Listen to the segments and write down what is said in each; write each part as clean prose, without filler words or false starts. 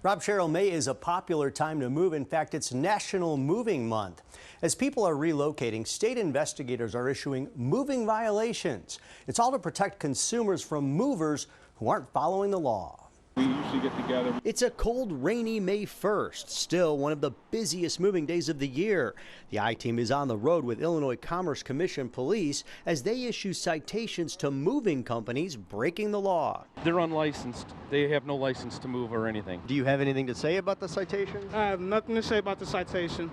Rob Sherrill, May is a popular time to move. In fact, it's National Moving Month. As people are relocating, state investigators are issuing moving violations. It's all to protect consumers from movers who aren't following the law. We usually get together. It's a cold, rainy May 1st, still one of the busiest moving days of the year. The I-Team is on the road with Illinois Commerce Commission police as they issue citations to moving companies breaking the law. They're unlicensed. They have no license to move or anything. Do you have anything to say about the citation? I have nothing to say about the citation.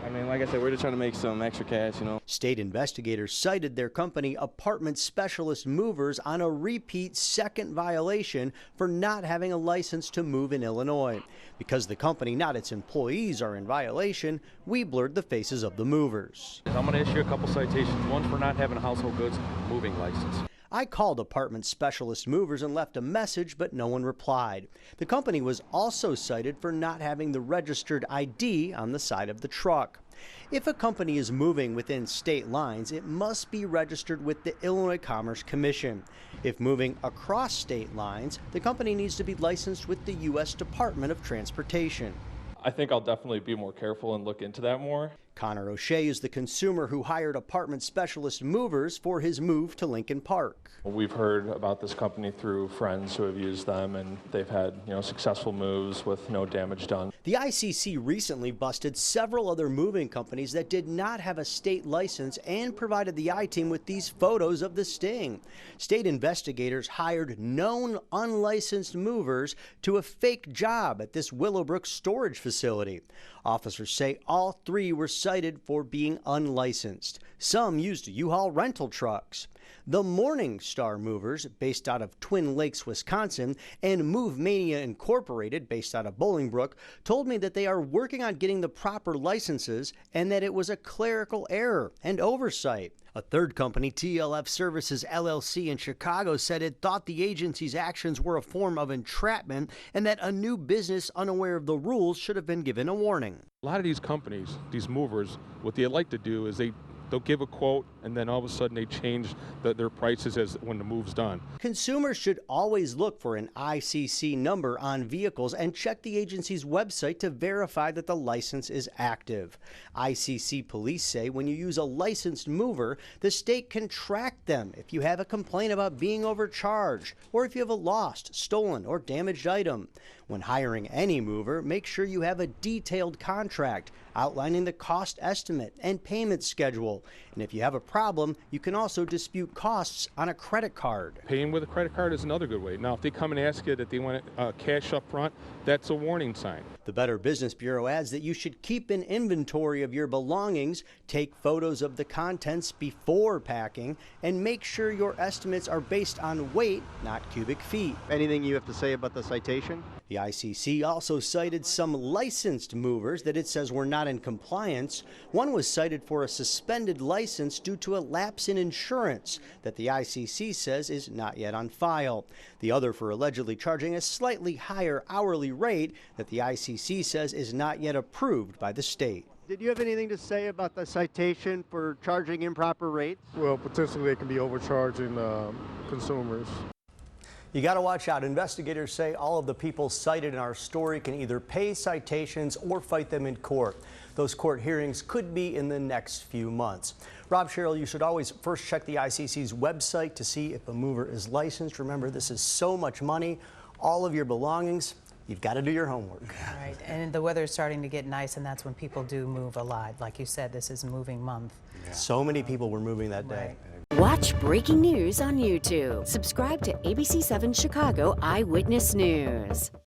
I mean, like I said, we're just trying to make some extra cash, you know. State investigators cited their company, Apartment Specialist Movers, on a repeat second violation for not having a license to move in Illinois. Because the company, not its employees, are in violation, we blurred the faces of the movers. I'm going to issue a couple citations, one for not having a household goods moving license. I called Apartment Specialist Movers and left a message, but no one replied. The company was also cited for not having the registered ID on the side of the truck. If a company is moving within state lines, it must be registered with the Illinois Commerce Commission. If moving across state lines, the company needs to be licensed with the U.S. Department of Transportation. I think I'll definitely be more careful and look into that more. Connor O'Shea is the consumer who hired Apartment Specialist Movers for his move to Lincoln Park. We've heard about this company through friends who have used them, and they've had, successful moves with no damage done. The ICC recently busted several other moving companies that did not have a state license and provided the I-Team with these photos of the sting. State investigators hired known unlicensed movers to a fake job at this Willowbrook storage facility. Officers say all three were cited for being unlicensed. Some used U-Haul rental trucks. The Morning Star Movers, based out of Twin Lakes, Wisconsin, and Move Mania Incorporated, based out of Bolingbrook, told me that they are working on getting the proper licenses and that it was a clerical error and oversight. A third company, TLF Services LLC in Chicago, said it thought the agency's actions were a form of entrapment and that a new business unaware of the rules should have been given a warning. A lot of these companies, these movers, what they like to do is they'll give a quote and then all of a sudden they change their prices as when the move's done. Consumers should always look for an ICC number on vehicles and check the agency's website to verify that the license is active. ICC police say when you use a licensed mover, the state can track them if you have a complaint about being overcharged or if you have a lost, stolen, or damaged item. When hiring any mover, make sure you have a detailed contract outlining the cost estimate and payment schedule. And if you have a problem, you can also dispute costs on a credit card. Paying with a credit card is another good way. Now, if they come and ask you that they want cash up front, that's a warning sign. The Better Business Bureau adds that you should keep an inventory of your belongings, take photos of the contents before packing, and make sure your estimates are based on weight, not cubic feet. Anything you have to say about the citation? The ICC also cited some licensed movers that it says were not in compliance. One was cited for a suspended license due to a lapse in insurance that the ICC says is not yet on file. The other for allegedly charging a slightly higher hourly rate that the ICC says is not yet approved by the state. Did you have anything to say about the citation for charging improper rates? Well, potentially they can be overcharging consumers. You got to watch out. Investigators say all of the people cited in our story can either pay citations or fight them in court. Those court hearings could be in the next few months. Rob Sherrill, you should always first check the ICC's website to see if a mover is licensed. Remember, this is so much money, all of your belongings. You've got to do your homework. Right, and the weather is starting to get nice, and that's when people do move a lot. Like you said, this is moving month. Yeah. So many people were moving that day. Right. Watch breaking news on YouTube. Subscribe to ABC7 Chicago Eyewitness News.